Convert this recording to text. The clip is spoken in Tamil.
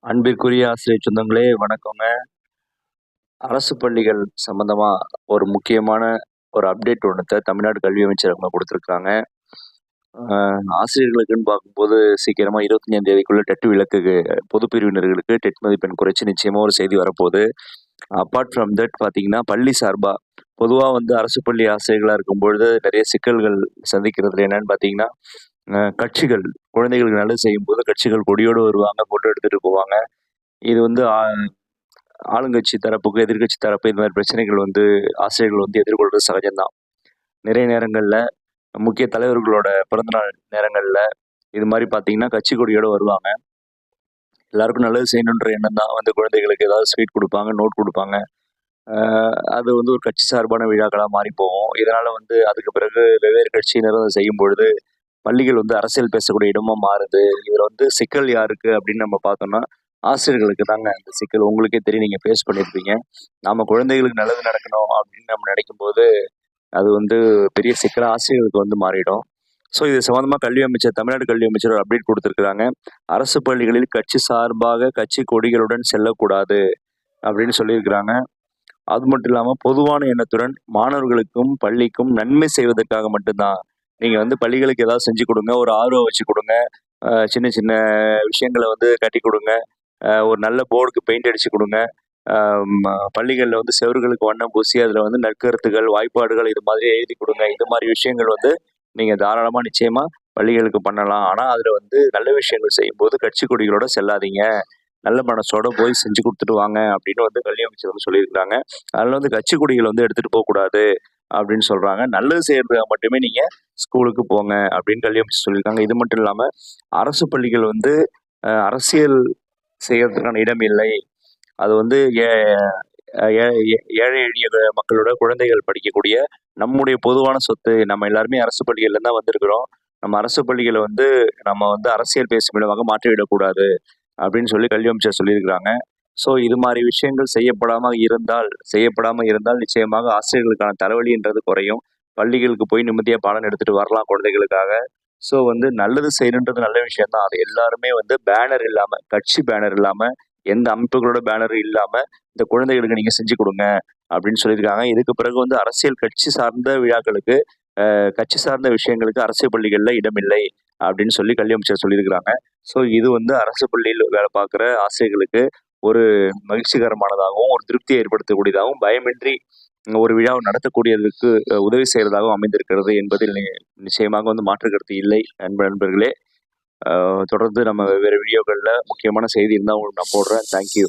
அன்பிற்குரிய ஆசிரியர் சொந்தங்களே வணக்கங்க. அரசு பள்ளிகள் சம்பந்தமா ஒரு முக்கியமான ஒரு அப்டேட் ஒண்ணுத்த தமிழ்நாடு கல்வி அமைச்சர் அவங்க குடுத்துருக்காங்க. அ ஆசிரியர்களுக்குன்னு பார்க்கும்போது சீக்கிரமா 25ஆம் தேதிக்குள்ள டெட் விலக்குக்கு பொதுப் பிரிவினர்களுக்கு டெட் மதிப்பெண் குறைச்சு நிச்சயமா ஒரு செய்தி வரப்போகுது. அப்பார்ட் ஃப்ரம் தட் பார்த்தீங்கன்னா, பள்ளி சார்பா பொதுவா வந்து அரசு பள்ளி ஆசிரியர்களா இருக்கும்பொழுது நெறைய சிக்கல்கள் சந்திக்கிறதுல என்னன்னு பார்த்தீங்கன்னா, கட்சிகள் குழந்தைகளுக்கு நல்லது செய்யும்போது கட்சிகள் கொடியோடு வருவாங்க, ஃபோட்டோ எடுத்துட்டு போவாங்க. இது வந்து ஆளுங்கட்சி தரப்புக்கு, எதிர்க்கட்சி தரப்பு இந்த மாரி பிரச்சனைகள் வந்து ஆசிரியர்கள் வந்து எதிர்கொள்றது சகஜம் தான். நிறைய நேரங்கள்ல முக்கிய தலைவர்களோட பிறந்தநாள் நேரங்கள்ல, இது மாரி பார்த்தீங்கன்னா, கட்சி கொடியோட வருவாங்க. எல்லாருக்கும் நல்லது செய்யணுன்ற எண்ணம் தான் வந்து குழந்தைகளுக்கு ஏதாவது ஸ்வீட் குடுப்பாங்க, நோட் குடுப்பாங்க. அ அது வந்து ஒரு கட்சி சார்பான விழாக்களா மாறி போகும். இதனால வந்து அதுக்கு பிறகு வெவ்வேறு கட்சியினர் அத செய்யும்பொழுது, பள்ளிகள் வந்து அரசியல் பேசக்கூடிய இடமா மாறுது. இதுல வந்து சிக்கல் யாருக்கு அப்படின்னு நம்ம பார்த்தோம்னா, ஆசிரியர்களுக்கு தாங்க இந்த சிக்கல். உங்களுக்கே தெரியும், நீங்க ஃபேஸ் பண்ணியிருப்பீங்க. நம்ம குழந்தைகளுக்கு நல்லது நடக்கணும் அப்படின்னு நம்ம நினைக்கும்போது, அது வந்து பெரிய சிக்கலா ஆசிரியர்களுக்கு வந்து மாறிடும். ஸோ இது சம்மந்தமா கல்வி அமைச்சர் தமிழ்நாடு கல்வி அமைச்சர் ஒரு அப்டேட் குடுத்துருக்காங்க. அரசு பள்ளிகளில் கட்சி சார்பாக கட்சி கொடிகளுடன் செல்லக்கூடாது அப்படின்னு சொல்லியிருக்கிறாங்க. அது மட்டும் இல்லாம பொதுவான எண்ணத்துடன் மாணவர்களுக்கும், பள்ளிக்கும் நன்மை செய்வதற்காக மட்டும் தான். நீங்க வந்து பள்ளிகளுக்கு ஏதாவது செஞ்சு குடுங்க. ஒரு ஆர்வ வச்சு குடுங்க. சின்ன சின்ன விஷயங்கள வந்து கட்டிக் குடுங்க. ஒரு நல்ல போர்டுக்கு பெயிண்ட் அடிச்சு குடுங்க. அ பள்ளிகள்ல வந்து செவுறுகளுக்கு வண்ணம் பூசி, அதில வந்து நற்கருத்துகள், வாய்ப்பாடுகள் இது மாதிரி எழுதி குடுங்க. இது மாரி விஷயங்கள் வந்து நீங்க தாராளமா நிச்சயமா பள்ளிகளுக்கு பண்ணலாம். ஆனா, அதில வந்து நல்ல விஷயங்கள் செய்யும்போது கட்சி கொடிகளோட செல்லாதீங்க. நல்ல மனசோட போய் செஞ்சு குடுத்துட்டு வாங்க அப்படின்னு வந்து கல்வி அமைச்சர் வந்து சொல்லியிருக்காங்க. அதில வந்து கட்சி கொடிகள் வந்து எடுத்துட்டு போக்கூடாது அப்படின்னு சொல்றாங்க. நல்லது செய்யறதுக்காக மட்டுமே நீங்க ஸ்கூலுக்கு போங்க அப்படின்னு கல்வி அமைச்சர் சொல்லியிருக்காங்க. இது மட்டும் இல்லாம அரசு பள்ளிகள் வந்து அரசியல் செய்யறதுக்கான இடம் இல்லை. அது வந்து ஏ ஏ ஏ ஏழை எளிய மக்களோட குழந்தைகள் படிக்கக்கூடிய நம்முடைய பொதுவான சொத்து. நம்ம எல்லாருமே அரசு பள்ளிகள்ல தான் வந்திருக்கிறோம். நம்ம அரசு பள்ளிகள வந்து நம்ம வந்து அரசியல் பேசும் இடமாக மாற்றிவிடக்கூடாது அப்படின்னு சொல்லி கல்வி அமைச்சர் சொல்லியிருக்கிறாங்க. ஸோ இது மாரி விஷயங்கள் செய்யப்படாம இருந்தால் நிச்சயமாக ஆசிரியர்களுக்கான தலைவலின்றது குறையும். பள்ளிகளுக்கு போய் நிம்மதியா பாடம் எடுத்துட்டு வரலாம் குழந்தைகளுக்காக. ஸோ வந்து நல்லது செய்யணுன்றது நல்ல விஷயம் தான். அது எல்லாருமே வந்து பேனர் இல்லாம, கட்சி பேனர் இல்லாம, எந்த அமைப்புகளோட பேனரும் இல்லாம, இந்த குழந்தைகளுக்கு நீங்க செஞ்சு குடுங்க அப்படின்னு சொல்லியிருக்காங்க. இதுக்கு பிறகு வந்து அரசியல் கட்சி சார்ந்த விழாக்களுக்கு, கட்சி சார்ந்த விஷயங்களுக்கு அரசு பள்ளிகள்ல இடமில்லை அப்படின்னு சொல்லி கல்வி அமைச்சர் சொல்லியிருக்கிறாங்க. ஸோ இது வந்து அரசு பள்ளியில் வேலை பார்க்குற ஆசிரியர்களுக்கு ஒரு மகிழ்ச்சிகரமானதாகவும், ஒரு திருப்தியை ஏற்படுத்தக்கூடியதாகவும், பயமின்றி ஒரு விழாவை நடத்தக்கூடியதற்கு உதவி செய்றதாகவும் அமைந்திருக்கிறது என்பதில் நிச்சயமாக வந்து மாற்று கருத்து இல்லை. நண்பர்களே. தொடர்ந்து நம்ம வெவ்வேறு வீடியோக்கள்ல முக்கியமான செய்தி இருந்தா உங்களுக்கு நான் போடுறேன். Thank you.